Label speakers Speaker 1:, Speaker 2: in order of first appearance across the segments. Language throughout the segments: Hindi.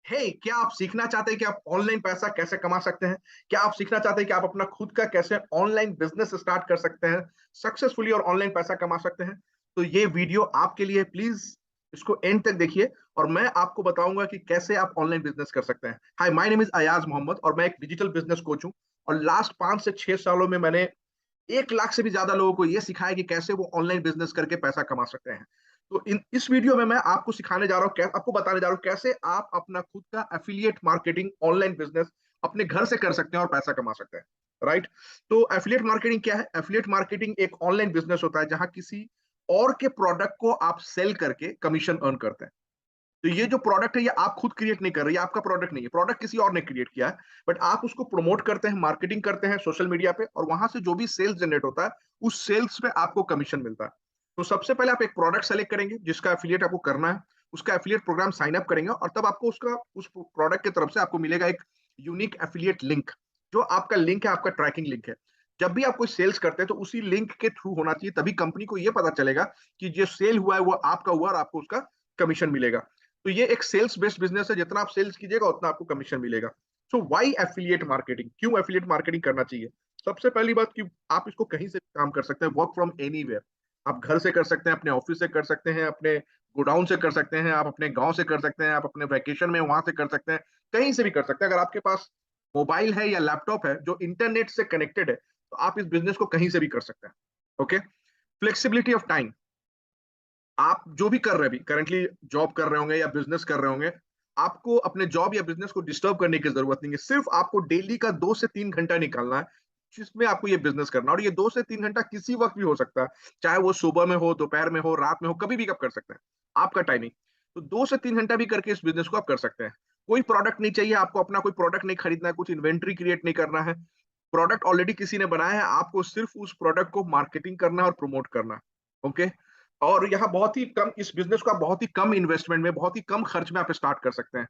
Speaker 1: क्या आप सीखना चाहते हैं कि आप ऑनलाइन पैसा कैसे कमा सकते हैं? क्या आप सीखना चाहते हैं कि आप अपना खुद का कैसे ऑनलाइन बिजनेस स्टार्ट कर सकते हैं, सक्सेसफुली और ऑनलाइन पैसा कमा सकते हैं? तो ये वीडियो आपके लिए प्लीज इसको एंड तक देखिए और मैं आपको बताऊंगा कि कैसे आप ऑनलाइन बिजनेस कर सकते हैं। Hi, my name is Ayaz Mohammad और मैं एक डिजिटल बिजनेस कोच हूं और लास्ट 5 से 6 सालों में मैंने 1 लाख से भी ज्यादा लोगों को यह सिखाया कि कैसे वो ऑनलाइन बिजनेस करके पैसा कमा सकते हैं। तो इस वीडियो में मैं आपको सिखाने जा रहा हूँ, आपको बताने जा रहा हूँ कैसे आप अपना खुद का एफिलिएट मार्केटिंग ऑनलाइन बिजनेस अपने घर से कर सकते हैं और पैसा कमा सकते हैं। राइट। तो एफिलिएट मार्केटिंग क्या है? एफिलिएट मार्केटिंग एक ऑनलाइन बिजनेस होता है जहां किसी और के प्रोडक्ट को आप सेल करके कमीशन अर्न करते हैं। तो ये जो प्रोडक्ट है ये आप खुद क्रिएट नहीं कर रहे, ये आपका प्रोडक्ट नहीं है, प्रोडक्ट किसी और ने क्रिएट किया है। बट आप उसको प्रमोट करते हैं, मार्केटिंग करते हैं सोशल मीडिया पे और वहां से जो भी सेल्स जनरेट होता है उस सेल्स पे आपको कमीशन मिलता है। तो सबसे पहले आप एक प्रोडक्ट सेलेक्ट करेंगे जिसका एफिलिएट आपको करना है, उसका एफिलिएट प्रोग्राम साइन अप करेंगे और तब आपको उसका उस प्रोडक्ट की तरफ से आपको मिलेगा एक यूनिक एफिलिएट लिंक। जो आपका लिंक है, आपका ट्रैकिंग लिंक है। जब भी आप कोई सेल्स करते हैं तो उसी लिंक के थ्रू होना चाहिए, तभी कंपनी को यह पता चलेगा कि जो सेल हुआ है वो आपका हुआ और आपको उसका कमीशन मिलेगा। तो ये एक सेल्स बेस्ड बिजनेस है, जितना आप सेल्स कीजिएगा उतना आपको कमीशन मिलेगा। सो व्हाई एफिलिएट मार्केटिंग, क्यों एफिलिएट मार्केटिंग करना चाहिए? सबसे पहली बात कि आप इसको कहीं से भी काम कर सकते हैं, वर्क फ्रॉम एनीवेयर। आप घर से कर सकते हैं, अपने ऑफिस से कर सकते हैं, अपने गोडाउन से कर सकते हैं, आप अपने गांव से कर सकते हैं, आप अपने वैकेशन में वहां से कर सकते हैं, कहीं से भी कर सकते हैं। अगर आपके पास मोबाइल है या लैपटॉप है जो इंटरनेट से कनेक्टेड है तो आप इस बिजनेस को कहीं से भी कर सकते हैं। ओके। Flexibility of time. आप जो भी कर रहे हैं, अभी करंटली जॉब कर रहे होंगे या बिजनेस कर रहे होंगे, आपको अपने जॉब या बिजनेस को डिस्टर्ब करने की जरूरत नहीं है। सिर्फ आपको डेली का 2 से 3 घंटा निकालना है जिसमें आपको ये बिजनेस करना है। और ये 2 से 3 घंटा किसी वक्त भी हो सकता है, चाहे वो सुबह में हो, दोपहर में हो, रात में हो, कभी भी आप कर सकते हैं। आपका टाइमिंग। तो 2 से 3 घंटा भी करके इस बिजनेस को आप कर सकते हैं। कोई प्रोडक्ट नहीं चाहिए आपको, अपना कोई प्रोडक्ट नहीं खरीदना है, कुछ इन्वेंट्री क्रिएट नहीं करना है। प्रोडक्ट ऑलरेडी किसी ने बनाया है, आपको सिर्फ उस प्रोडक्ट को मार्केटिंग करना है और प्रमोट करना है। ओके। और यहाँ बहुत ही कम, इस बिजनेस को आप बहुत ही कम इन्वेस्टमेंट में, बहुत ही कम खर्च में आप स्टार्ट कर सकते हैं।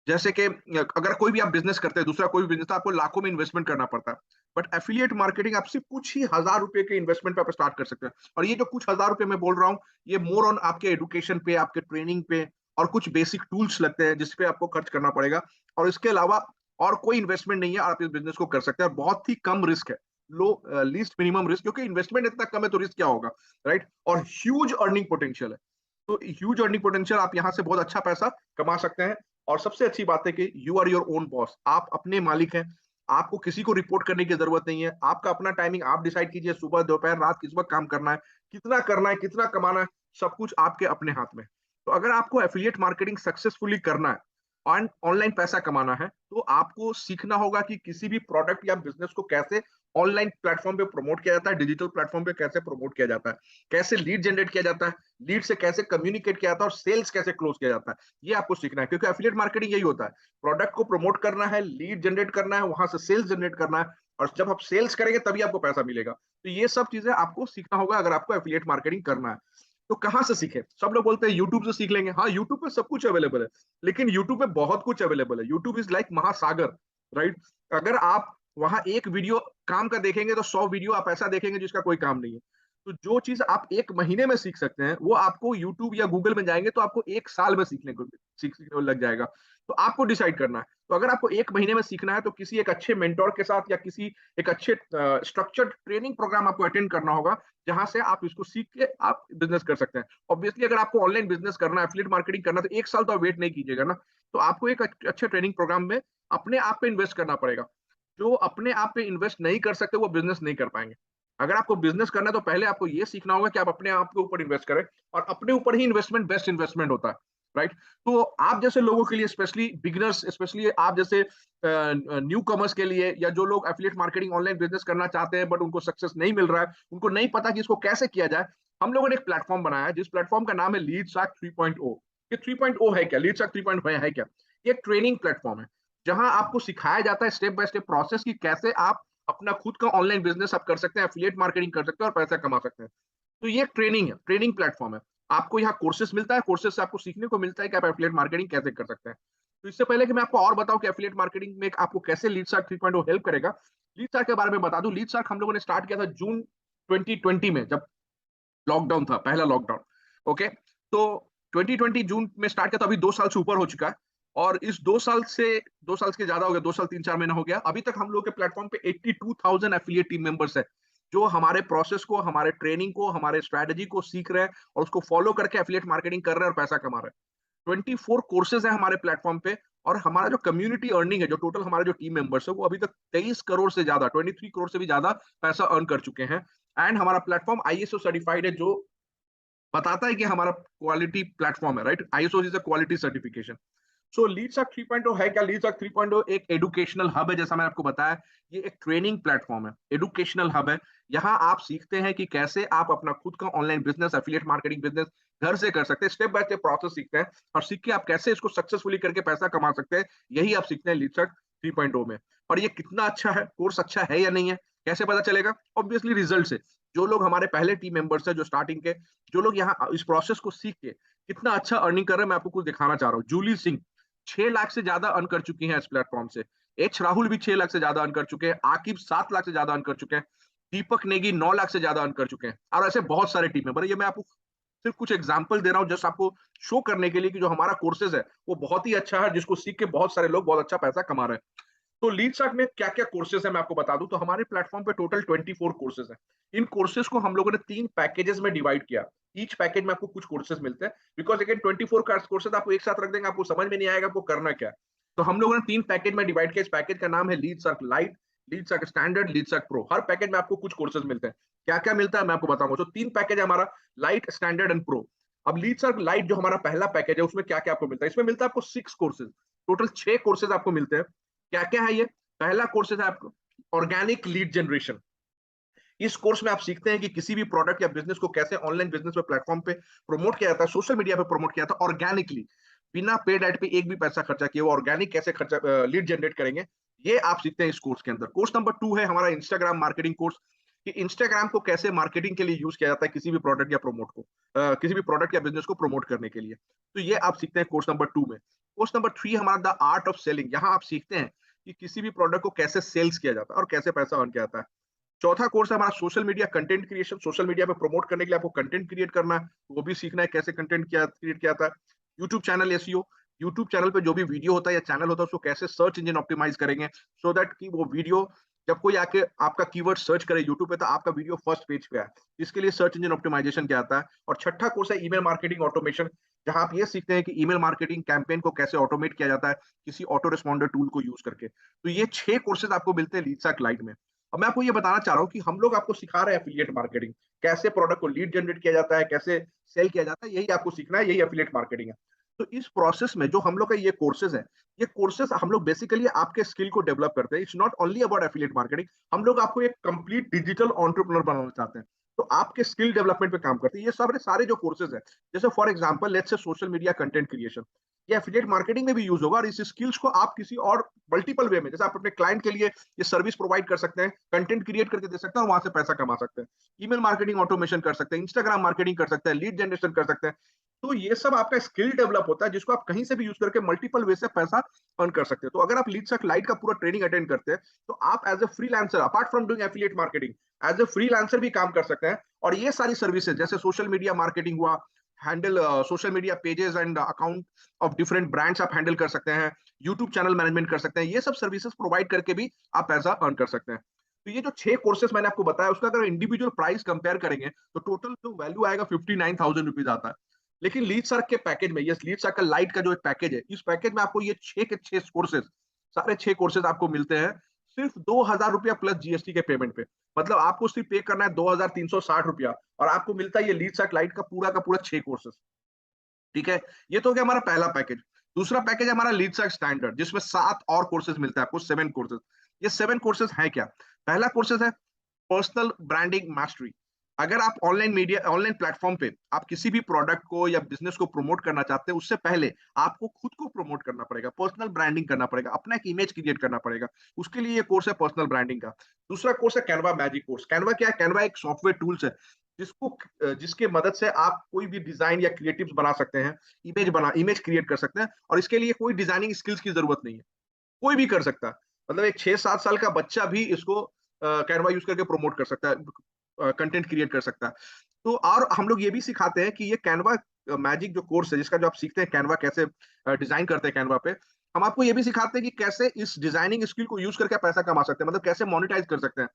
Speaker 1: जैसे कि अगर कोई भी आप बिजनेस करते हैं, दूसरा कोई भी बिजनेस, तो आपको लाखों में इन्वेस्टमेंट करना पड़ता है। बट एफिलिएट मार्केटिंग आप सिर्फ कुछ ही हजार रुपए के इन्वेस्टमेंट पे आप स्टार्ट कर सकते हैं। और ये जो कुछ हजार रुपए मैं बोल रहा हूँ, ये मोर ऑन आपके एडुकेशन पे, आपके ट्रेनिंग पे और कुछ बेसिक टूल्स लगते हैं जिसपे आपको खर्च करना पड़ेगा। और इसके अलावा और कोई इन्वेस्टमेंट नहीं है, आप इस बिजनेस को कर सकते हैं और बहुत ही कम रिस्क है। लो, लीस्ट मिनिमम रिस्क, क्योंकि इन्वेस्टमेंट इतना कम है तो रिस्क क्या होगा? राइट। और ह्यूज अर्निंग पोटेंशियल है। तो ह्यूज अर्निंग पोटेंशियल, आप यहाँ से बहुत अच्छा पैसा कमा सकते हैं। और सबसे अच्छी बात है कि you are your own boss, आप अपने मालिक हैं। आपको किसी को रिपोर्ट करने की जरूरत नहीं है, आपका अपना टाइमिंग आप डिसाइड कीजिए, सुबह दोपहर रात किस वक्त काम करना है, कितना कमाना है, सब कुछ आपके अपने हाथ में। तो अगर आपको एफिलिएट मार्केटिंग सक्सेसफुली करना है और ऑनलाइन पैसा कमाना है तो आपको सीखना होगा कि किसी भी प्रोडक्ट या बिजनेस को कैसे ऑनलाइन प्लेटफॉर्म पे प्रमोट किया जाता है, डिजिटल प्लेटफॉर्म पे कैसे प्रमोट किया जाता है, कैसे लीड जनरेट किया जाता है, लीड से कैसे कम्युनिकेट किया जाता है और सेल्स कैसे क्लोज किया जाता है। ये आपको सीखना है, क्योंकि एफिलिएट मार्केटिंग यही होता है। प्रोडक्ट को प्रमोट करना है, लीड जनरेट करना है, वहां से सेल्स जनरेट करना है और जब आप सेल्स करेंगे तभी आपको पैसा मिलेगा। तो ये सब चीजें आपको सीखना होगा अगर आपको एफिलिएट मार्केटिंग करना है। तो कहाँ से सीखे? सब लोग बोलते हैं यूट्यूब से सीख लेंगे। हाँ, यूट्यूब पे सब कुछ अवेलेबल है, लेकिन यूट्यूब पे बहुत कुछ अवेलेबल है। यूट्यूब इज लाइक महासागर। राइट। अगर आप वहां एक वीडियो काम का देखेंगे तो 100 वीडियो आप ऐसा देखेंगे जिसका कोई काम नहीं है। तो जो चीज आप एक महीने में सीख सकते हैं वो आपको यूट्यूब या गूगल में जाएंगे तो आपको 1 साल में सीखने को लग जाएगा। तो आपको डिसाइड करना है। तो अगर आपको एक महीने में सीखना है तो किसी एक अच्छे मेंटोर के साथ या किसी एक अच्छे स्ट्रक्चर्ड ट्रेनिंग प्रोग्राम आपको अटेंड करना होगा, जहां से आप इसको सीख के आप बिजनेस कर सकते हैं। ऑब्वियसली अगर आपको ऑनलाइन बिजनेस करना है, एफिलिएट मार्केटिंग करना है, तो 1 साल तो आप वेट नहीं कीजिएगा ना। तो आपको एक अच्छे ट्रेनिंग प्रोग्राम में अपने आप पे इन्वेस्ट करना पड़ेगा। जो अपने आप पे इन्वेस्ट नहीं कर सकते वो बिजनेस नहीं कर पाएंगे। अगर आपको बिजनेस करना है तो पहले आपको ये सीखना होगा कि आप अपने आप के ऊपर इन्वेस्ट करें और अपने ऊपर ही इन्वेस्टमेंट बेस्ट इन्वेस्टमेंट होता है। राइट। तो आप जैसे लोगों के लिए, स्पेशली बिगिनर्स, स्पेशली आप जैसे न्यू कमर्स के लिए, या जो लोग एफिलिएट मार्केटिंग ऑनलाइन बिजनेस करना चाहते हैं बट उनको सक्सेस नहीं मिल रहा है, उनको नहीं पता कि इसको कैसे किया जाए, हम लोगों ने एक प्लेटफॉर्म बनाया है जिस प्लेटफॉर्म का नाम है लीड शार्क 3.0। ये 3.0 है क्या? लीड शार्क 3.0 है क्या? ये एक ट्रेनिंग प्लेटफॉर्म है जहां आपको सिखाया जाता है स्टेप बाय स्टेप प्रोसेस की कैसे आप अपना खुद का ऑनलाइन बिजनेस आप कर सकते हैं, एफिलिएट मार्केटिंग कर सकते हैं और पैसा कमा सकते हैं। तो ये ट्रेनिंग है, ट्रेनिंग प्लेटफॉर्म है। आपको यहाँ कोर्सेस मिलता है, कोर्सेस से आपको सीखने को मिलता है कि आप एफिलिएट मार्केटिंग कैसे कर सकते हैं। तो इससे पहले कि मैं आपको और बताऊं कि एफिलिएट मार्केटिंग में आपको कैसे लीड शार्क 3.0 हेल्प करेगा, लीड शार्क के बारे में बता दूं। लीड शार्क हम लोगों ने स्टार्ट किया था जून 2020 में, जब लॉकडाउन था, पहला लॉकडाउन। ओके। तो 2020 जून में स्टार्ट किया था, अभी 2 साल से ऊपर हो चुका है। और इस 2 साल के ज्यादा हो गया, 2 साल 3-4 महीना हो गया, अभी तक हम लोग के प्लेटफॉर्म पे 82,000 एफिलिएट टीम मेंबर्स है, जो हमारे प्रोसेस को, हमारे ट्रेनिंग को, हमारे स्ट्रेटेजी को सीख रहे हैं और उसको फॉलो करके एफिलिएट मार्केटिंग कर रहे हैं और पैसा कमा रहे हैं। 24 कोर्सेज है हमारे प्लेटफॉर्म पे, और हमारा जो कम्युनिटी अर्निंग है, जो टोटल हमारे जो टीम मेंबर्स है, वो अभी तक 23 करोड़ से ज्यादा, 23 करोड़ से भी ज्यादा पैसा अर्न कर चुके हैं। एंड हमारा प्लेटफॉर्म आईएसओ सर्टिफाइड है, जो बताता है कि हमारा क्वालिटी प्लेटफॉर्म है, right. ISO is a quality certification. So लीडसर्क 3.0 है क्या? लीडसर्क 3.0 एक एडुकेशनल हब है, जैसा मैंने आपको बताया। ये एक ट्रेनिंग प्लेटफॉर्म है, एडुकेशनल हब है। यहाँ आप सीखते हैं कि कैसे आप अपना खुद का online business, affiliate marketing business घर से कर सकते हैं। स्टेप बाय स्टेप प्रोसेस सीखते हैं, और सीख के आप कैसे इसको सक्सेसफुली करके पैसा कमा सकते हैं, यही आप सीखते हैं लीडसर्क 3.0 में। और ये कितना अच्छा है, कोर्स अच्छा है या नहीं है, कैसे पता चलेगा? ऑब्वियसली रिजल्ट से। जो लोग हमारे पहले टीम मेंबर्स है, जो स्टार्टिंग के, जो लोग यहाँ इस प्रोसेस को सीख के कितना अच्छा अर्निंग कर रहे हैं, मैं आपको कुछ दिखाना चाह रहा हूँ। जूली सिंह 6 लाख से ज्यादा अर्न कर चुकी हैं इस प्लेटफॉर्म से। एच राहुल भी 6 लाख से ज्यादा अर्न कर चुके हैं। आकिब 7 लाख से ज्यादा अर्न कर चुके हैं। दीपक नेगी 9 लाख से ज्यादा अर्न कर चुके हैं, और ऐसे बहुत सारे टीम मेंबर। ये मैं आपको सिर्फ कुछ एग्जांपल दे रहा हूँ, जस्ट आपको शो करने के लिए कि जो हमारा कोर्सेज है वो बहुत ही अच्छा है, जिसको सीख के बहुत सारे लोग बहुत अच्छा पैसा कमा रहे हैं। तो लीडसर्क में क्या क्या कोर्सेज है, मैं आपको बता दूं। तो हमारे प्लेटफॉर्म पे टोटल 24 कोर्सेज हैं। इन कोर्सेज को हम लोगों ने 3 पैकेजेस में डिवाइड किया। ईच पैकेज में आपको कुछ कोर्सेज मिलते हैं, बिकॉज अगेन 24 कोर्सेज आपको एक साथ रख देंगे, आपको समझ में नहीं आएगा आपको करना क्या है। तो हम लोगों ने 3 पैकेज में डिवाइड किया। इस पैकेज का नाम है लीडसर्क लाइट, लीडसर्क स्टैंडर्ड, लीडसर्क प्रो। हर पैकेज में आपको कुछ कोर्सेज मिलते हैं। क्या क्या मिलता है मैं आपको बताऊंगा। तो 3 पैकेज है हमारा, लाइट, स्टैंडर्ड एंड प्रो। अब लीडसर्क लाइट जो हमारा पहला पैकेज है, उसमें क्या क्या आपको मिलता है? इसमें मिलता है आपको 6 कोर्सेज। टोटल 6 कोर्सेज आपको मिलते हैं। क्या क्या है ये? पहला कोर्स है आपको ऑर्गेनिक लीड जनरेशन। इस कोर्स में आप सीखते हैं कि किसी भी प्रोडक्ट या बिजनेस को कैसे ऑनलाइन बिजनेस पे प्लेटफॉर्म पे प्रमोट किया जाता है, सोशल मीडिया पे प्रमोट किया जाता है ऑर्गेनिकली, बिना पेड एड पे एक भी पैसा खर्चा किए। वो ऑर्गेनिक कैसे खर्चा लीड जनरेट करेंगे, ये आप सीखते हैं इस कोर्स के अंदर। कोर्स नंबर 2 है हमारा इंस्टाग्राम मार्केटिंग कोर्स, कि इंस्टाग्राम को कैसे मार्केटिंग के लिए यूज किया जाता है, किसी भी प्रोडक्ट या प्रमोट को किसी भी प्रोडक्ट या बिजनेस को प्रमोट करने के लिए। तो ये आप सीखते हैं कोर्स नंबर 2 में। कोर्स नंबर 3 हमारा द आर्ट ऑफ सेलिंग। यहाँ आप सीखते हैं कि किसी भी प्रोडक्ट को कैसे सेल्स किया जाता है और कैसे पैसा अर्न किया जाता है। चौथा कोर्स है हमारा social media content creation. Social media पे प्रमोट करने के लिए आपको कंटेंट क्रिएट करना है, वो भी सीखना है कैसे कंटेंट क्रिएट किया जाता है। YouTube channel SEO, YouTube channel पे जो भी वीडियो होता है या चैनल होता है, उसको कैसे सर्च इंजन ऑप्टिमाइज करेंगे, सो दैट कि वो वीडियो जब कोई आके आपका कीवर्ड सर्च करे यूट्यूब पे, तो आपका वीडियो फर्स्ट पेज पे आए। इसके लिए सर्च इंजन ऑप्टिमाइजेशन क्या आता है। और छठा कोर्स है ईमेल मार्केटिंग ऑटोमेशन, जहां आप ये सीखते हैं कि ईमेल मार्केटिंग कैंपेन को कैसे ऑटोमेट किया जाता है किसी ऑटो रिस्पॉन्डर टूल को यूज करके। तो ये 6 कोर्सेज आपको मिलते हैं लीडसर्क लाइट में। अब मैं आपको ये बताना चाह रहा हूँ कि हम लोग आपको सिखा रहे हैं एफिलिएट मार्केटिंग, कैसे प्रोडक्ट को लीड जनरेट किया जाता है, कैसे सेल किया जाता है, यही आपको सीखना है, यही एफिलिएट मार्केटिंग है। तो इस प्रोसेस में जो हम लोग का ये कोर्सेज है, ये कोर्सेज हम लोग बेसिकली आपके स्किल को डेवलप करते हैं। It's not only about affiliate marketing, हम लोग आपको एक कंप्लीट डिजिटल एंटरप्रेन्योर बनाना चाहते हैं। तो आपके स्किल डेवलपमेंट पे काम करते हैं ये सारे जो कोर्सेज है। जैसे for example let's say social media content creation, ये एफिलिएट मार्केटिंग में भी यूज होगा, और इस स्किल्स को आप किसी और मल्टीपल वे में, जैसे आप अपने क्लाइंट के लिए ये सर्विस प्रोवाइड कर सकते हैं, कंटेंट क्रिएट करके दे सकते हैं और वहां से पैसा कमा सकते हैं। ईमेल मार्केटिंग ऑटोमेशन कर सकते हैं, इंस्टाग्राम मार्केटिंग कर सकते हैं, लीड जनरेशन कर सकते हैं। तो ये सब आपका स्किल डेवलप होता है, जिसको आप कहीं से भी यूज करके मल्टीपल वे से पैसा अर्न कर सकते हैं। तो अगर आप लीडसर्क लाइट का पूरा ट्रेनिंग अटेंड करते हैं, तो आप as a freelancer, apart from doing affiliate marketing, as a freelancer भी काम कर सकते हैं। और ये सारी सर्विसेज जैसे सोशल मीडिया मार्केटिंग हुआ, handle social media pages and account of different brands आप हैंडल कर सकते हैं, यूट्यूब चैनल मैनेजमेंट कर सकते हैं, ये सब सर्विसेज प्रोवाइड करके भी आप पैसा अर्न कर सकते हैं। तो ये जो 6 कोर्सेज मैंने आपको बताया, उसका अगर इंडिविजुअल प्राइस कंपेयर करेंगे तो टोटल जो वैल्यू आएगा 59,000 रुपीज आता है। लेकिन लीडसर्क के पैकेज में, ये लीडसर्क का लाइट का जो एक पैकेज है, इस पैकेज में आपको ये 6 के 6 कोर्सेज, सारे 6 कोर्सेज आपको मिलते हैं सिर्फ 2,000 रुपया प्लस जीएसटी के पेमेंट पे। मतलब आपको सिर्फ पे करना है 2,360 रुपया, और आपको मिलता है ये लीडसर्क लाइट का पूरा 6 कोर्सेज। ठीक है, ये तो हो गया हमारा पहला पैकेज। दूसरा पैकेज है हमारा लीडसर्क स्टैंडर्ड, जिसमें 7 और कोर्सेज मिलते हैं आपको, 7 कोर्सेज। ये 7 कोर्सेज है क्या? पहला कोर्सेज है पर्सनल ब्रांडिंग मास्टरी। अगर आप ऑनलाइन मीडिया, ऑनलाइन प्लेटफॉर्म पे आप किसी भी प्रोडक्ट को या बिजनेस को प्रमोट करना चाहते हैं, उससे पहले आपको खुद को प्रमोट करना पड़ेगा, पर्सनल ब्रांडिंग करना पड़ेगा, अपना एक इमेज क्रिएट करना पड़ेगा। उसके लिए ये कोर्स है पर्सनल ब्रांडिंग का। दूसरा कोर्स है कैनवा मैजिक कोर्स। कैनवा क्या है? कैनवा एक सॉफ्टवेयर टूल्स है, जिसके मदद से आप कोई भी डिजाइन या क्रिएटिव्स बना सकते हैं, इमेज क्रिएट कर सकते हैं, और इसके लिए कोई डिजाइनिंग स्किल्स की जरूरत नहीं है, कोई भी कर सकता है। मतलब एक 6-7 साल का बच्चा भी इसको कैनवा यूज करके प्रमोट कर सकता है, कंटेंट क्रिएट कर सकता है। तो और हम लोग ये भी सिखाते हैं कि ये कैनवा मैजिक जो कोर्स है, जिसका जो आप सीखते हैं कैनवा कैसे डिजाइन करते हैं कैनवा पे, हम आपको ये भी सिखाते हैं कि कैसे इस डिजाइनिंग स्किल को यूज करके पैसा कमा सकते हैं, मतलब कैसे मोनेटाइज कर सकते हैं।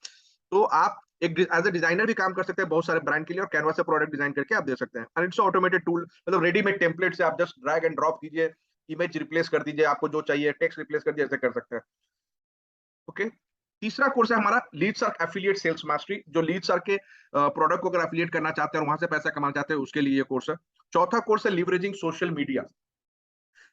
Speaker 1: तो आप एक एज ए डिजाइनर भी काम कर सकते हैं बहुत सारे ब्रांड के लिए, और कैनवा से प्रोडक्ट डिजाइन करके आप दे सकते हैं। एंड इट्स ऑटोमेटेड टूल, मतलब रेडीमेड टेम्पलेट से आप जस्ट ड्रैग एंड ड्रॉप कीजिए, इमेज रिप्लेस कर दीजिए, आपको जो चाहिए टेक्स्ट रिप्लेस कर दीजिए, ऐसे कर सकते हैं। ओके। तीसरा कोर्स है हमारा लीड सर्क एफिलिएट सेल्स मास्टरी, जो लीड सर्क के प्रोडक्ट को अगर एफिलिएट करना चाहते हैं और वहां से पैसा कमाना चाहते हैं, उसके लिए ये कोर्स है। चौथा कोर्स है leveraging social media.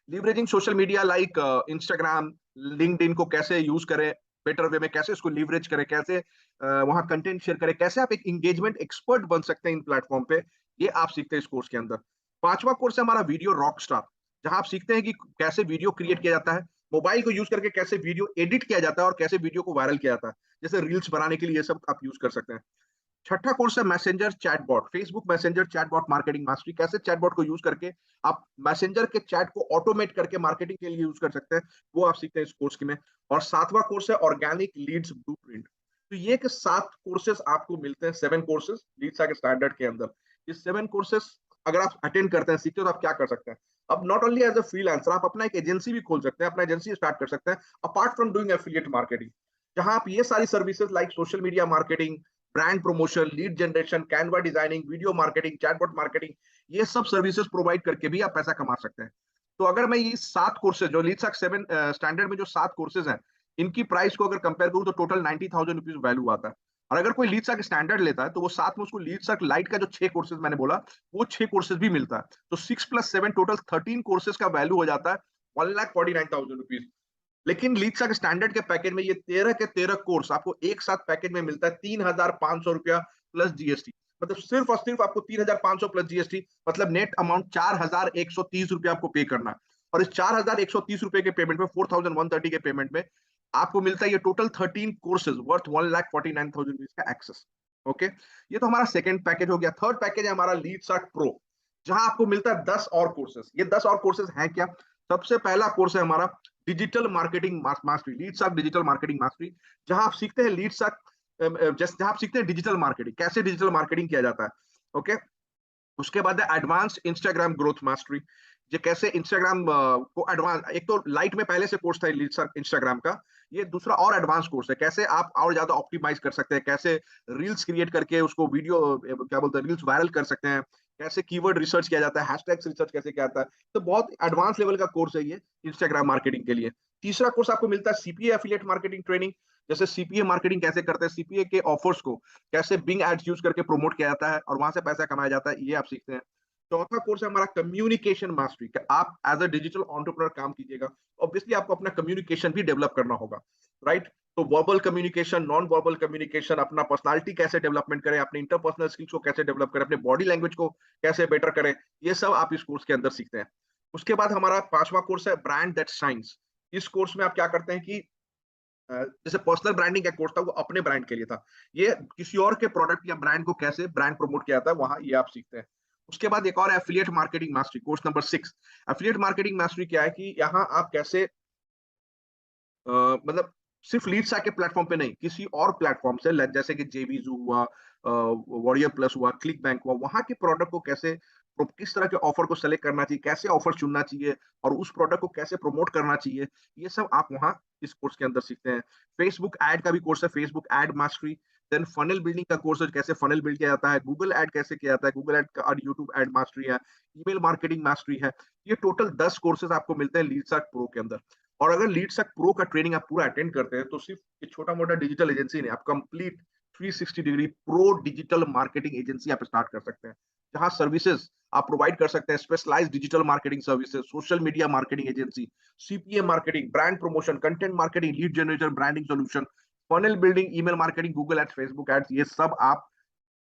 Speaker 1: Leveraging social media like Instagram, LinkedIn को कैसे यूज करें बेटर वे में, कैसे इसको लीवरेज करें, कैसे वहां कंटेंट शेयर करें, कैसे आप एक इंगेजमेंट एक्सपर्ट बन सकते हैं इन प्लेटफॉर्म पे, ये आप सीखते हैं इस कोर्स के अंदर। पांचवा कोर्स है हमारा वीडियो रॉक स्टार, जहां आप सीखते हैं कि कैसे वीडियो क्रिएट किया जाता है, मोबाइल को यूज करके कैसे वीडियो एडिट किया जाता है और कैसे वीडियो को वायरल किया जाता है, जैसे रील्स बनाने के लिए ये सब आप यूज कर सकते हैं। छठा कोर्स है messenger chatbot, Facebook messenger chatbot marketing mastery, कैसे चैटबॉट को यूज करके आप मैसेंजर के चैट को ऑटोमेट करके मार्केटिंग के लिए यूज कर सकते हैं, वो आप सीखते हैं इस कोर्स में। और सातवां कोर्स है ऑर्गेनिक लीड्स ब्लूप्रिंट। तो ये कि 7 कोर्सेज आपको मिलते हैं, 7 कोर्सेज लीड्स के स्टैंडर्ड के अंदर। ये 7 कोर्सेज अगर आप अटेंड करते हैं, सीखते हो, तो आप क्या कर सकते हैं, अब not only as a freelancer, आप अपना एक एजेंसी भी खोल सकते हैं, अपना एजेंसी स्टार्ट कर सकते हैं apart from doing affiliate marketing, जहां आप ये सारी services like social media marketing, brand promotion, lead generation, Canva designing, video marketing, chatbot marketing, ये सब सर्विसेज प्रोवाइड करके भी आप पैसा कमा सकते हैं। तो अगर मैं ये 7 कोर्सेज जो लीड 7 स्टैंडर्ड में जो 7 कोर्सेज हैं, इनकी प्राइस को अगर कंपेयर करूं तो टोटल 90,000 रुपीज वैल्यू आता है। और अगर कोई लीड सर्क स्टैंडर्ड लेता है तो वो साथ में उसको लीड सर्क लाइट का जो 6 कोर्सेज मैंने बोला, वो 6 कोर्सेज भी मिलता है। तो 6 + 7 टोटल 13 कोर्सेज का वैल्यू हो जाता है 1,49,000 रुपीज। लेकिन लीड सर्क स्टैंडर्ड के पैकेज में ये 13 के 13 कोर्स आपको एक साथ पैकेज में मिलता है 3,500 रुपया प्लस जीएसटी। मतलब सिर्फ और सिर्फ आपको 3,500 प्लस जीएसटी, मतलब नेट अमाउंट 4,130 रुपया आपको पे करना है। और इस 4,130 रुपए के पेमेंट में, 4,130 के पेमेंट में आपको मिलता है ये टोटल 13 कोर्सेज वर्थ 1,49,000 रुपीज का एक्सेस। ओके, ये तो हमारा सेकंड पैकेज हो गया। थर्ड पैकेज है हमारा लीड सर्क प्रो, जहां आपको मिलता है 10 और कोर्सेज। ये 10 और कोर्सेज हैं क्या? सबसे पहला कोर्स है हमारा डिजिटल मार्केटिंग मास्टरी, लीड सर्क डिजिटल मार्केटिंग मास्टरी, जहां आप सीखते हैं लीड सर्क, जहां आप सीखते हैं डिजिटल मार्केटिंग, कैसे डिजिटल मार्केटिंग किया जाता है। ओके, उसके बाद है एडवांस इंस्टाग्राम ग्रोथ मास्टरी, ये कैसे इंस्टाग्राम को एडवांस, एक तो लाइट में पहले से कोर्स था इंस्टाग्राम का, ये दूसरा और एडवांस कोर्स है, कैसे आप और ज्यादा ऑप्टिमाइज कर सकते हैं, कैसे रील्स क्रिएट करके उसको वीडियो क्या बोलते हैं रील्स वायरल कर सकते हैं, कैसे कीवर्ड रिसर्च किया जाता है, हैशटैग रिसर्च कैसे किया जाता है। तो बहुत एडवांस लेवल का कोर्स है ये इंस्टाग्राम मार्केटिंग के लिए। तीसरा कोर्स आपको मिलता है सीपीए एफिलिएट मार्केटिंग ट्रेनिंग, जैसे सीपीए मार्केटिंग कैसे करते हैं, सीपीए के ऑफर्स को कैसे बिंग एड्स यूज करके प्रमोट किया जाता है और वहां से पैसा कमाया जाता है, ये आप सीखते हैं। चौथा कोर्स है हमारा कम्युनिकेशन मास्टरी, आप एज अ डिजिटल एंटरप्रेन्योर काम कीजिएगा, ऑब्वियसली आपको अपना कम्युनिकेशन भी डेवलप करना होगा, राइट? तो verbal communication, non verbal communication, अपना पर्सनालिटी कैसे डेवलपमेंट करें, अपने इंटरपर्सनल स्किल्स को कैसे डेवलप करें, अपने बॉडी लैंग्वेज को कैसे बेटर करें, ये सब आप इस कोर्स के अंदर सीखते हैं। उसके बाद हमारा पांचवा कोर्स है ब्रांड दैट शाइन्स। इस कोर्स में आप क्या करते हैं कि जैसे पर्सनल ब्रांडिंग का कोर्स था वो अपने ब्रांड के लिए था, ये किसी और के प्रोडक्ट या ब्रांड को कैसे ब्रांड प्रमोट किया जाता है, वहां ये आप सीखते हैं। उसके बाद एक और affiliate marketing mastery, course number 6। Affiliate marketing mastery क्या है कि यहाँ आप कैसे मतलब सिर्फ लीड्स आके प्लेटफॉर्म पे नहीं, किसी और प्लेटफॉर्म से जैसे कि जेवीजू हुआ, वॉरियर प्लस हुआ, क्लिक बैंक हुआ, वहां के प्रोडक्ट को कैसे किस तरह के ऑफर को सेलेक्ट करना चाहिए, कैसे ऑफर चुनना चाहिए और उस प्रोडक्ट को कैसे प्रमोट करना चाहिए, ये सब आप वहां इस कोर्स के अंदर सीखते हैं। फेसबुक एड का भी कोर्स है, Facebook ad mastery. Then funnel building का कोर्स है, कैसे फनल बिल्ड किया जाता है, गूगल एड कैसे किया जाता है, गूगल एड का और यूट्यूब एड मास्टरी है, ईमेल मार्केटिंग मास्टरी है। ये टोटल 10 कोर्सेज आपको मिलते हैं लीड सर्क प्रो के अंदर। और अगर लीड सर्क प्रो का ट्रेनिंग आप पूरा अटेंड करते हैं तो सिर्फ एक छोटा मोटा डिजिटल एजेंसी नहीं, आप complete 360 degree pro digital marketing agency आप स्टार्ट कर सकते हैं, जहां सर्विसेज आप प्रोवाइड कर सकते हैं, specialised digital marketing services, social media marketing agency, CPA marketing, brand promotion, content marketing, lead generation, branding solution, funnel building, email marketing, Google ads, Facebook ads, ये सब आप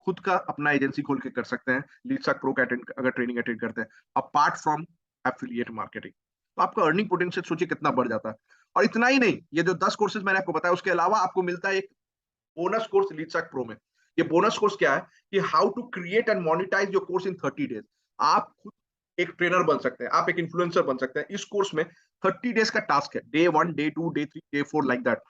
Speaker 1: खुद का अपना एजेंसी खोल के कर सकते हैं लीड सर्क प्रो का अगर ट्रेनिंग अटेंड करते हैं, अपार्ट फ्रॉम एफिलिएट मार्केटिंग। तो आपका अर्निंग पोटेंशियल सोचिए कितना बढ़ जाता है। और इतना ही नहीं, ये जो 10 कोर्सेज मैंने आपको बताया, उसके अलावा आपको मिलता है एक बोनस कोर्स लीड सर्क प्रो में। ये बोनस कोर्स क्या है कि how to create and monetise your course in 30 days. आप खुद एक ट्रेनर बन सकते हैं, आप एक इन्फ्लुएंसर बन सकते हैं। इस कोर्स में 30 डेज का टास्क है, day 1, day 2, day 3, day 4 like that.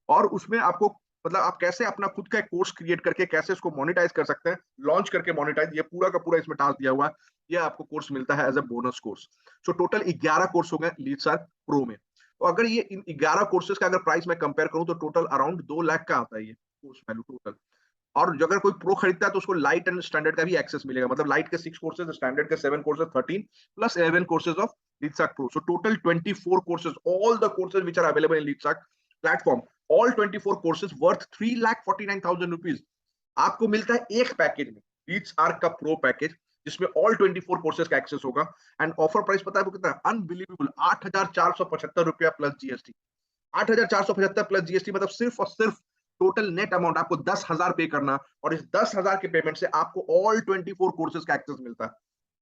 Speaker 1: और उसमें आपको मतलब आप कैसे अपना खुद का एक कोर्स क्रिएट करके कैसे इसको मोनेटाइज कर सकते हैं, लॉन्च करके मोनेटाइज, ये पूरा का पूरा इसमें टास्क दिया हुआ है। ये आपको कोर्स मिलता है as a bonus course. So total 11 course हो गए लीडसर्क प्रो में। तो अगर ये इन 11 कोर्सेज का अगर प्राइस मैं कंपेयर करूं तो टोटल अराउंड 2 लाख का आता है ये कोर्स वैल्यू टोटल। और जो अगर कोई प्रो खरीदता है तो उसको लाइट एंड स्टैंडर्ड का भी एक्सेस मिलेगा, मतलब लाइट के 6 कोर्सेज, स्टैंडर्ड के 7 कोर्सेज, 13 प्लस 11 कोर्सेज ऑफ लीडसर्क pro. So total 24 courses, all the courses which are available in लीडसर्क platform, all 24 courses worth 3,49,000 rupees आपको मिलता है एक पैकेज में, लीडसर्क का प्रो पैकेज, जिसमें ऑल 24 कोर्सेज का एक्सेस होगा। एंड ऑफर प्राइस पता है वो कितना है? अनबिलीवेबल 8,475 रुपया प्लस जीएसटी। 8,475 प्लस जीएसटी, मतलब सिर्फ और सिर्फ टोटल नेट अमाउंट आपको 10,000 पे करना, और इस 10,000 के पेमेंट से आपको ऑल 24 कोर्सेज का एक्सेस मिलता है।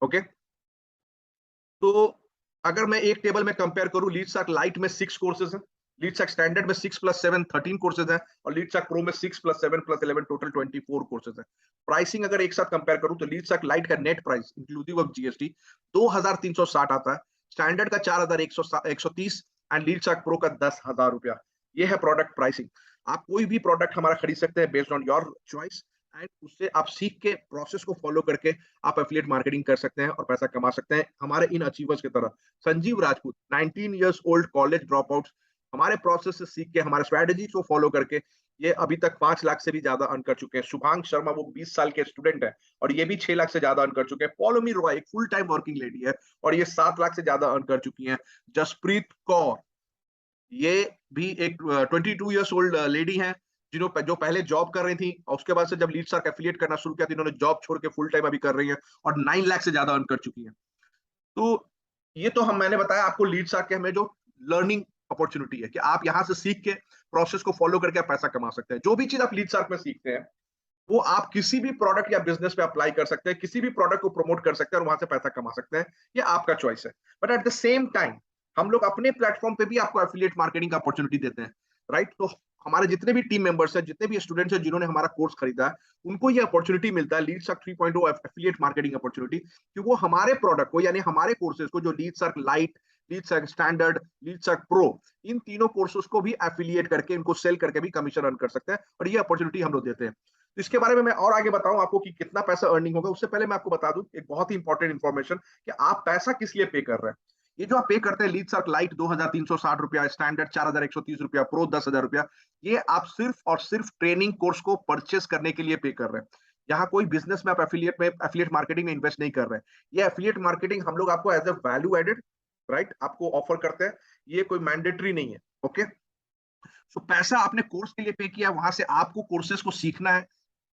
Speaker 1: ओके, तो अगर मैं एक टेबल में कंपेयर करूं, लीडसर्क लाइट में 6 कोर्सेज हैं, लीडसर्क स्टैंडर्ड में 6 प्लस 7 13 कोर्सेज हैं, और लीडसर्क प्रो में 6 प्लस 7 प्लस 11 टोटल 24 कोर्सेज हैं। प्राइसिंग अगर एक साथ कंपेयर करूं तो लीडसर्क लाइट का net price inclusive of GST 2,360 आता है, स्टैंडर्ड का 4,130 एंड लीडसर्क प्रो का 10,000 रुपया। ये है प्रोडक्ट प्राइसिंग। आप कोई भी प्रोडक्ट हमारा खरीद सकते हैं based on your choice, and उससे आप सीख के प्रोसेस को फॉलो करके आप एफिलिएट मार्केटिंग कर सकते हैं और पैसा कमा सकते हैं हमारे इन अचीवर्स की तरह। Sanjeev Rajput 19 years old college drop out, हमारे प्रोसेस से सीख के हमारे स्ट्रेटेजी को फॉलो करके ये अभी तक 5 लाख से भी ज्यादा अर्न कर चुके हैं। शुभांग शर्मा वो 20 साल के स्टूडेंट है और ये भी 6 लाख से ज्यादा अर्न कर चुके हैं। पॉलोमी रॉय एक फुल टाइम वर्किंग लेडी है और ये 7 लाख से ज्यादा अर्न कर चुकी है। जसप्रीत कौर ये भी एक 22 ईयर्स ओल्ड लेडी हैं, जो पहले जॉब कर रही थी और उसके बाद से जब लीडसर्क एफिलिएट करना शुरू किया तो इन्होंने जॉब छोड़ के फुल टाइम अभी कर रही है और 9 लाख से ज्यादा अर्न कर चुकी है। तो ये तो हम मैंने बताया आपको लीडसर्क के हमें जो लर्निंग अपॉर्चुनिटी है कि आप यहाँ से सीख के प्रोसेस को फॉलो करके आप पैसा कमा सकते हैं। जो भी चीज आप लीडसर्क में सीखते हैं वो आप किसी भी प्रोडक्ट या बिजनेस पे अप्लाई कर सकते हैं, किसी भी प्रोडक्ट को प्रमोट कर सकते हैं और वहां से पैसा कमा सकते हैं। ये आपका चॉइस है। But at the same time हम लोग अपने प्लेटफॉर्म पे भी आपको एफिलिएट मार्केटिंग का अपॉर्चुनिटी देते हैं, राइट? तो हमारे जितने भी टीम मेंबर्स हैं, जितने भी स्टूडेंट्स हैं जिन्होंने हमारा कोर्स खरीदा है, उनको ये अपॉर्चुनिटी मिलता है लीडसर्क 3.0 एफिलिएट मार्केटिंग अपॉर्चुनिटी, कि वो हमारे प्रोडक्ट को यानी हमारे कोर्सेज को, जो लीडसर्क लाइट, लीडसर्क स्टैंडर्ड, लीडसर्क प्रो, इन तीनों कोर्सेज को भी एफिलिएट करके इनको सेल करके भी कमीशन अर्न कर सकते हैं और ये अपॉर्चुनिटी हम लोग देते हैं। तो इसके बारे में मैं और आगे बताऊं आपको कि कितना पैसा अर्निंग होगा, उससे पहले मैं आपको बता दूं एक बहुत ही इंपॉर्टेंट इन्फॉर्मेशन कि आप पैसा किस लिए पे कर रहे हैं। ये जो आप पे करते हैं लीडसर्क लाइट 2,360 रुपया, स्टैंडर्ड 4,130 रुपया, प्रो 10,000 रुपया, ये आप सिर्फ और सिर्फ ट्रेनिंग कोर्स को परचेस करने के लिए पे कर रहे हैं। यहाँ कोई बिजनेस में आप एफिलिएट मार्केटिंग में इन्वेस्ट नहीं कर रहे हैं। ये एफिलिएट मार्केटिंग हम लोग आपको as a value added, right, आपको ऑफर करते हैं। ये कोई मैंडेटरी नहीं है। ओके, सो पैसा आपने कोर्स के लिए पे किया, वहां से आपको कोर्सेज को सीखना है,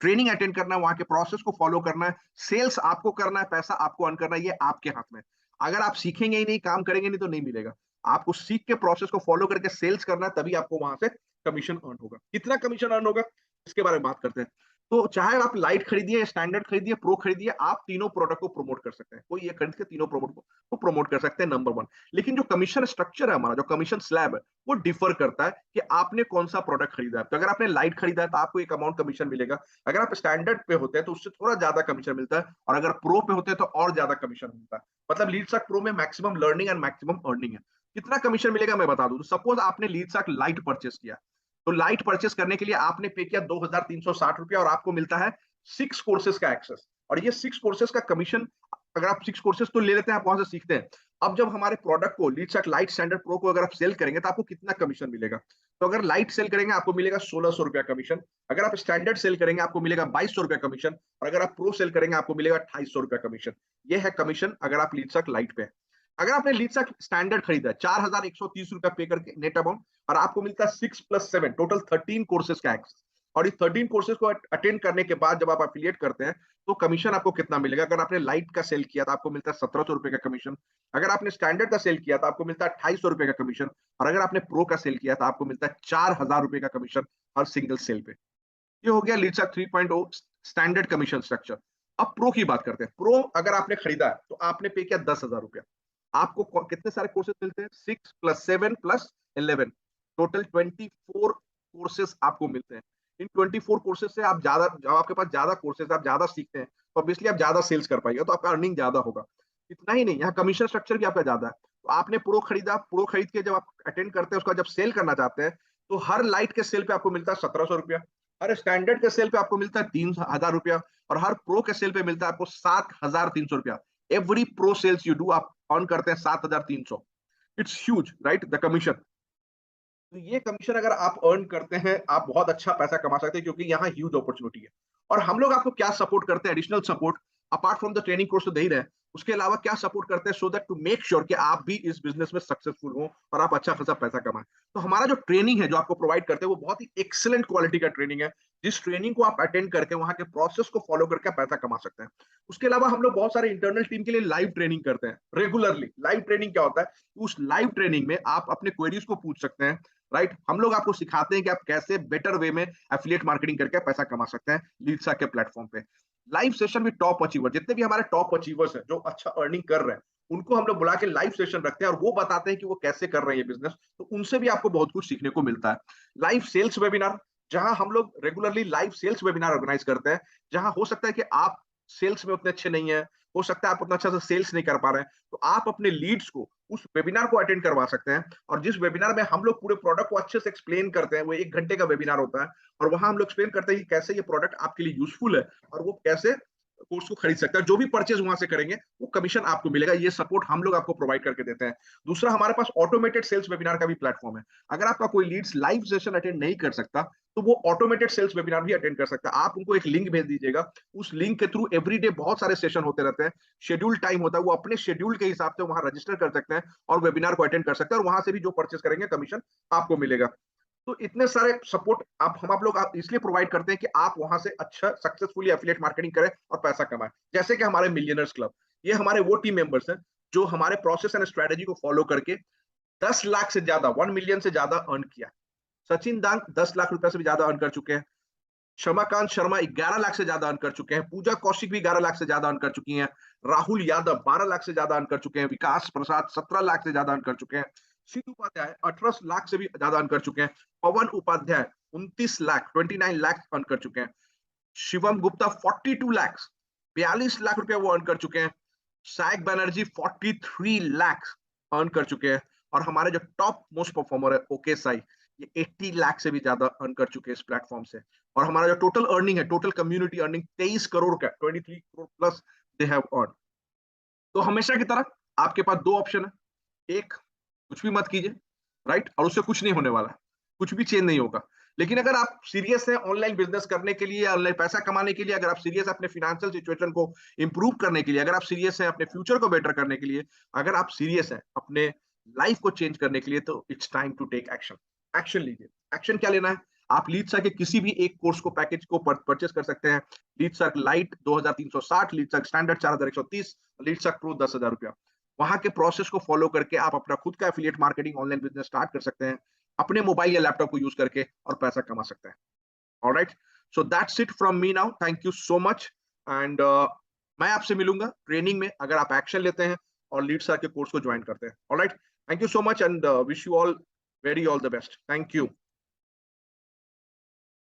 Speaker 1: ट्रेनिंग अटेंड करना है, वहां के प्रोसेस को फॉलो करना है, सेल्स आपको करना है, पैसा आपको अर्न करना है, ये आपके हाथ में। अगर आप सीखेंगे ही नहीं, काम करेंगे नहीं, तो नहीं मिलेगा। आपको सीख के प्रोसेस को फॉलो करके सेल्स करना है, तभी आपको वहां से कमीशन अर्न होगा। कितना कमीशन अर्न होगा इसके बारे में बात करते हैं। तो चाहे आप लाइट खरीदिए, स्टैंडर्ड खरीदिए, प्रो खरीदिए, आप तीनों प्रोडक्ट को प्रमोट कर सकते हैं। कोई ये खरीद के तीनों प्रोडक्ट को प्रमोट कर सकते हैं, नंबर 1। लेकिन जो कमीशन स्ट्रक्चर है हमारा, जो कमीशन स्लैब है, वो डिफर करता है कि आपने कौन सा प्रोडक्ट खरीदा है। तो अगर आपने लाइट खरीदा है तो आपको एक अमाउंट कमीशन मिलेगा, अगर आप स्टैंडर्ड पे होते हैं तो उससे थोड़ा ज्यादा कमीशन मिलता है, और अगर प्रो पे होते हैं तो और ज्यादा कमीशन मिलता है। मतलब लीडसर्क प्रो में maximum learning and maximum earning है। कितना कमीशन मिलेगा मैं बता दूं। तो सपोज आपने लीडसर्क लाइट परचेस किया, तो लाइट परचेस करने के लिए आपने पे किया 2,360 रुपया और आपको मिलता है 6 कोर्सेज का एक्सेस। और ये 6 कोर्सेज का कमीशन, अगर आप 6 कोर्सेज तो ले लेते हैं, आप वहां से सीखते हैं। अब जब हमारे प्रोडक्ट को लीडसर्क लाइट स्टैंडर्ड प्रो को अगर आप सेल करेंगे तो आपको कितना कमीशन मिलेगा। तो अगर लाइट सेल करेंगे आपको मिलेगा 1,600 रुपया कमीशन, अगर आप स्टैंडर्ड सेल करेंगे आपको मिलेगा 2,200 रुपया कमीशन, और अगर आप प्रो सेल करेंगे आपको मिलेगा 2,500 रुपया कमीशन। ये है कमीशन अगर आप लीडसर्क लाइट पे। अगर आपने लीडसर्क स्टैंडर्ड खरीदा है 4,130 रुपया पे करके नेट अमाउंट, और आपको मिलता है 6 प्लस 7 टोटल 13 कोर्सेज का एक्सेस, और इस 13 कोर्सेज को अटेंड करने के बाद जब आप एफिलिएट करते हैं तो कमीशन आपको कितना मिलेगा। अगर आपने लाइट का सेल किया तो आपको मिलता है 1,700 रुपए का कमीशन, अगर आपने स्टैंडर्ड का सेल किया तो आपको मिलता है 2,500 रुपए का कमीशन, और अगर आपने प्रो का सेल किया तो आपको मिलता है 4,000 रुपए का कमीशन हर सिंगल सेल पे। ये हो गया लीडसर्क 3.0 स्टैंडर्ड कमीशन स्ट्रक्चर। अब प्रो की बात करते हैं। प्रो अगर आपने खरीदा है तो आपने पे किया 10,000 रुपया, आपको कितने सारे कोर्सेज मिलते हैं? 6 प्लस 7 प्लस 11 टोटल 24 कोर्सेज आपको मिलते हैं। इन 24 कोर्सेज से आप ज्यादा, जब आपके पास ज्यादा कोर्सेज, आप ज्यादा सीखते हैं तो ऑब्वियसली आप ज्यादा सेल्स कर पाएंगे, तो आपका अर्निंग ज्यादा होगा। इतना ही नहीं, यहाँ कमीशन स्ट्रक्चर भी आपका ज्यादा है। तो आपने प्रो खरीदा, प्रो खरीद के जब आप अटेंड करते हैं, उसका जब सेल करना चाहते हैं तो हर लाइट के सेल पे आपको मिलता है 1700 रुपया, हर स्टैंडर्ड के सेल पे आपको मिलता है 3000 रुपया, और हर प्रो के सेल पे मिलता है आपको 7300 रुपया। Every pro sales you do आप अर्न करते हैं 7300। It's huge right, the commission. तो ये कमीशन अगर आप अर्न करते हैं, आप बहुत अच्छा पैसा कमा सकते हैं, क्योंकि यहाँ ह्यूज अपॉर्चुनिटी है। और हम लोग आपको क्या सपोर्ट करते हैं, additional support, apart from the training course तो दे ही रहे हैं, उसके अलावा क्या सपोर्ट करते हैं, so that to make sure कि आप भी इस बिजनेस में सक्सेसफुल हो और आप अच्छा खासा पैसा कमाएं। तो हमारा जो ट्रेनिंग है जो आपको प्रोवाइड करते हैं, वो बहुत ही एक्सीलेंट क्वालिटी का ट्रेनिंग है, जिस ट्रेनिंग को आप अटेंड करके वहां के प्रोसेस को फॉलो करके आप पैसा कमा सकते हैं। उसके अलावा हम लोग बहुत सारे इंटरनल टीम के लिए लाइव ट्रेनिंग करते हैं रेगुलरली। लाइव ट्रेनिंग क्या होता है, उस लाइव ट्रेनिंग में आप अपने क्वेरीज को पूछ सकते हैं, राइट। हम लोग आपको सिखाते हैं कि आप कैसे बेटर वे में एफिलिएट मार्केटिंग करके पैसा कमा सकते हैं लीडसा के प्लेटफॉर्म पे। लाइव सेशन में टॉप अचीवर, जितने भी हमारे टॉप अचीवर्स हैं जो अच्छा अर्निंग कर रहे हैं, उनको हम लोग बुला के लाइव सेशन रखते हैं और वो बताते हैं कि वो कैसे कर रहे हैं ये बिजनेस। तो उनसे भी आपको बहुत कुछ सीखने को मिलता है। लाइव सेल्स वेबिनार, जहां हम लोग regularly live sales webinar organize करते हैं, जहां हो सकता है कि आप सेल्स में उतने अच्छे नहीं है, हो सकता है आप उतना अच्छा से सेल्स नहीं कर पा रहे हैं, तो आप अपने लीड्स को उस वेबिनार को अटेंड करवा सकते हैं। और जिस वेबिनार में हम लोग पूरे प्रोडक्ट को अच्छे से एक्सप्लेन करते हैं, वो 1 घंटे का वेबिनार होता है, और वहां हम लोग एक्सप्लेन करते हैं कि कैसे ये प्रोडक्ट आपके लिए यूजफुल है और वो कैसे कोर्स को खरीद सकता है। जो भी परचेज वहां से करेंगे वो कमीशन आपको मिलेगा। ये सपोर्ट हम लोग आपको प्रोवाइड करके देते हैं। दूसरा, हमारे पास ऑटोमेटेड सेल्स वेबिनार का भी प्लेटफॉर्म है। अगर आपका कोई लीड्स लाइव सेशन अटेंड नहीं कर सकता, तो वो ऑटोमेटेड सेल्स वेबिनार भी अटेंड कर सकता है। आप उनको एक लिंक भेज दीजिएगा, उस लिंक के थ्रू एवरीडे बहुत सारे सेशन होते रहते हैं, शेड्यूल टाइम होता है, वो अपने शेड्यूल के हिसाब से वहां रजिस्टर कर सकते हैं और वेबिनार को अटेंड कर सकते हैं, और वहां से भी जो परचेज करेंगे कमीशन आपको मिलेगा। तो इतने सारे सपोर्ट आप लोग आप इसलिए प्रोवाइड करते हैं कि आप वहां से अच्छा सक्सेसफुली एफिलिएट मार्केटिंग करें और पैसा कमाएं। जैसे कि हमारे मिलियनर्स क्लब, ये हमारे वो टीम मेंबर्स हैं जो हमारे प्रोसेस एंड स्ट्रेटेजी को फॉलो करके 10 लाख से ज्यादा, 1 मिलियन से ज्यादा अर्न किया। सचिन दांग 10 लाख रुपए से भी ज्यादा अर्न कर चुके हैं। शमाकांत शर्मा 11 लाख से ज्यादा अर्न कर चुके हैं। पूजा कौशिक भी 11 लाख से ज्यादा अर्न कर चुकी हैं। राहुल यादव 12 लाख से ज्यादा अर्न कर चुके हैं। विकास प्रसाद 17 लाख से ज्यादा अर्न कर चुके हैं। सिद्धू उपाध्याय 18 लाख से भी ज्यादा अर्न कर चुके हैं। पवन उपाध्याय 29 लाख, 29 लाख अर्न कर चुके हैं। शिवम गुप्ता 42 लाख, 42 लाख रुपया वो अर्न कर चुके हैं। सैक बनर्जी 43 लाख अर्न कर चुके हैं। और हमारे जो टॉप मोस्ट परफॉर्मर है ओके साई, ये 80 लाख से भी ज्यादा अर्न कर चुके हैं इस प्लेटफॉर्म से। और हमारा जो टोटल अर्निंग है, टोटल कम्युनिटी अर्निंग 23 करोड़ का, 23 crore plus they have earn. तो हमेशा की तरह आपके पास दो ऑप्शन है। एक, कुछ भी मत कीजिए, राइट, और उससे कुछ नहीं होने वाला, कुछ भी चेंज नहीं होगा। लेकिन अगर आप सीरियस हैं ऑनलाइन बिजनेस करने के लिए, ऑनलाइन पैसा कमाने के लिए, अगर आप सीरियस है अपने फाइनेंशियल सिचुएशन को इंप्रूव करने के लिए, अगर आप सीरियस हैं अपने फ्यूचर को बेटर करने के लिए, अगर आप सीरियस हैं अपने लाइफ को चेंज करने के लिए, तो it's time to take action. Action लीजिए। एक्शन क्या लेना है, आप लीडसा के किसी भी एक कोर्स को, पैकेज को परचेस कर सकते हैं। लीडसा लाइट 2360, लीडसा स्टैंडर्ड 4130, लीडसा प्रो 10,000 रुपया। वहां के प्रोसेस को फॉलो करके आप अपना खुद का affiliate marketing online business start कर सकते हैं, अपने मोबाइल या लैपटॉप को यूज करके, और पैसा कमा सकते हैं। Alright, so that's it from me now. Thank you so much. And मैं आपसे मिलूंगा ट्रेनिंग में, अगर आप एक्शन लेते हैं और लीड सर के कोर्स को ज्वाइन करते हैं। Alright, thank you so much and wish you all very all the best. Thank you.